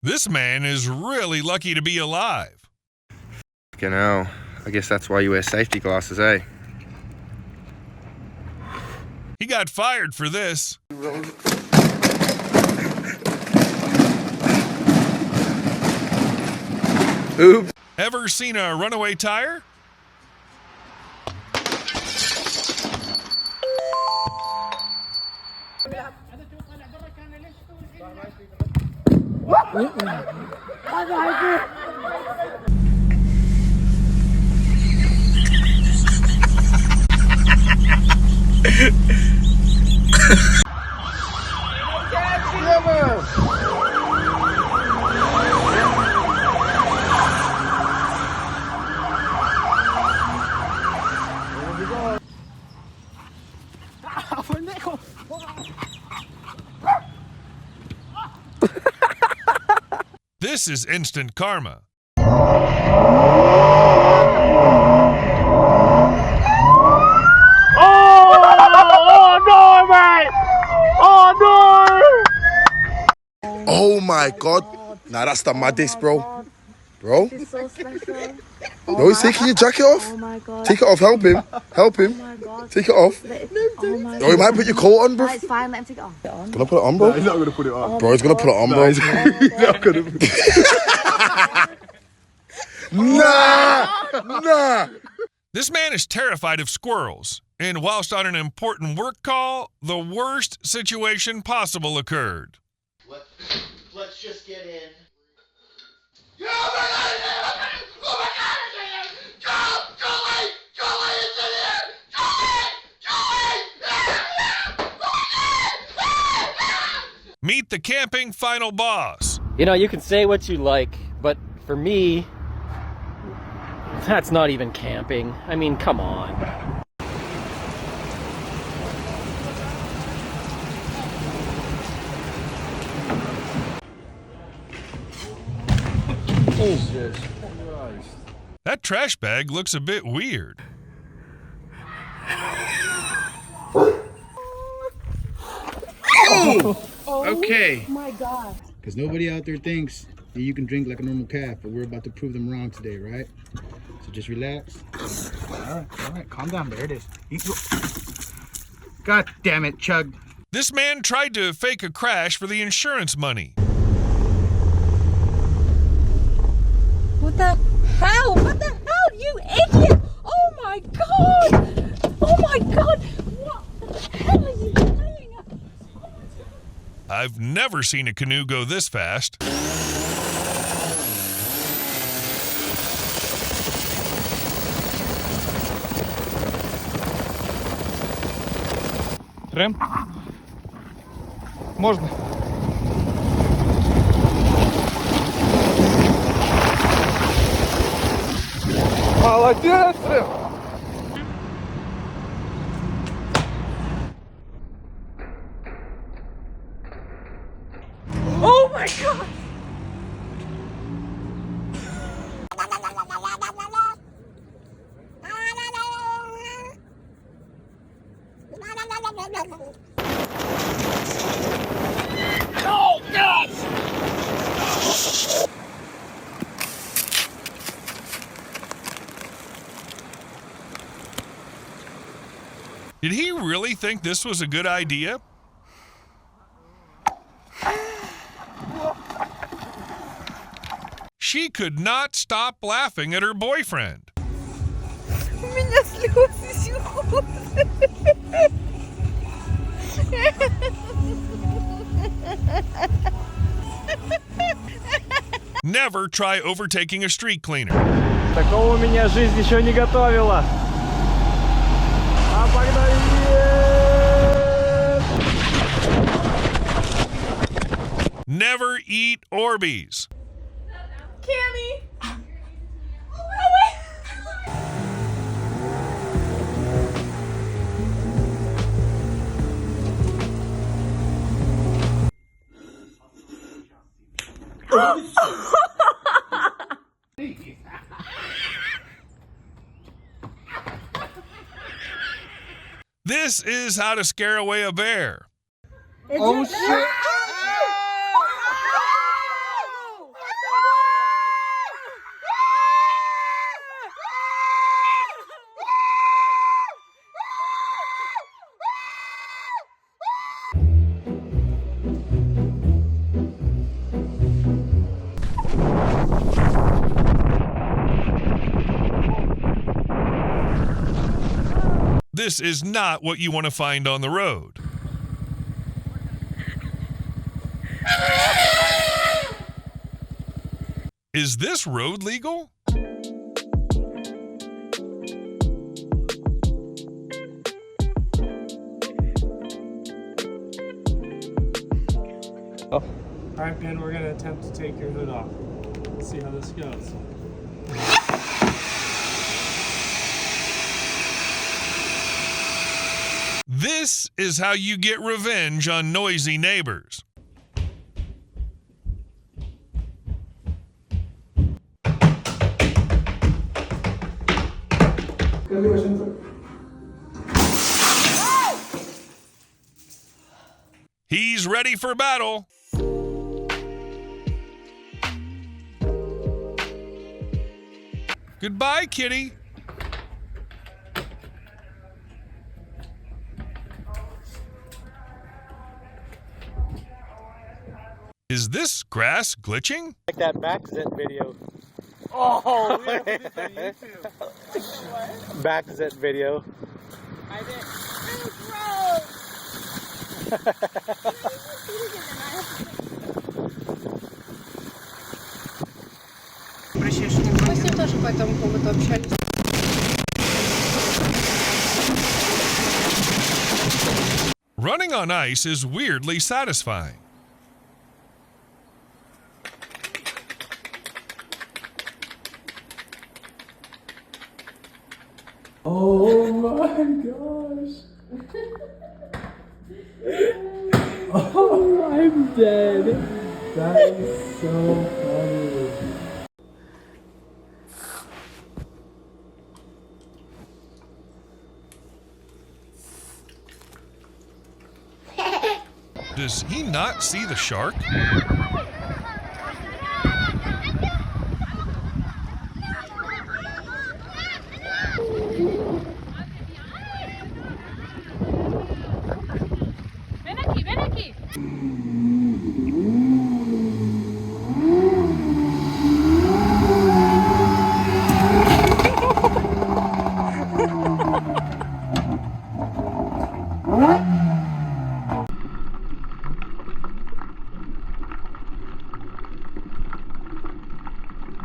This man is really lucky to be alive. Fucking hell. I guess that's why you wear safety glasses, eh? He got fired for this. Oops. Ever seen a runaway tire? This is instant karma. Oh my god. Nah, that's the maddest, bro. Bro? It's so special. No, he's taking your jacket off. Oh my god. Take it off, help him. Help him. Oh my god. Take it off. Oh my Oh, he might put your coat on, bro. No, it's fine, let him take it off. Gonna put it on, bro? He's not gonna put it on. Bro, he's gonna put it on, bro. He's not gonna put it Nah! This man is terrified of squirrels, and whilst on an important work call, the worst situation possible occurred. Let's just get in. Meet the camping final boss. You know, you can say what you like, but for me, that's not even camping. I mean, come on. Jesus. That trash bag looks a bit weird. Okay. Oh my god. Because nobody out there thinks that you can drink like a normal calf, but we're about to prove them wrong today, right? So just relax. All right, calm down. There it is. God damn it, Chug. This man tried to fake a crash for the insurance money. What the hell? What the hell, you idiot? Oh my god! Oh my god! What the hell are you doing? I've never seen a canoe go this fast. Трем? Можно. Молодец, Трем! Oh my god! Oh, God! Did he really think this was a good idea? She could not stop laughing at her boyfriend. У меня слезы текут. Never try overtaking a street cleaner. Такого меня жизнь еще не готовила. А погнали! Never eat Orbeez. Cammy! This is how to scare away a bear. Oh shit! This is not what you want to find on the road. Is this road legal? All right, Ben, we're gonna attempt to take your hood off. Let's see how this goes. This is how you get revenge on noisy neighbors. He's ready for battle. Goodbye, kitty. Is this grass glitching? Like that back zit video. Oh, we have to do that on YouTube. Back zit video. I did. Мы с ним тоже по этому поводу общались. Running on ice is weirdly satisfying. Oh my gosh. Oh, I'm dead. That is so funny. Does he not see the shark?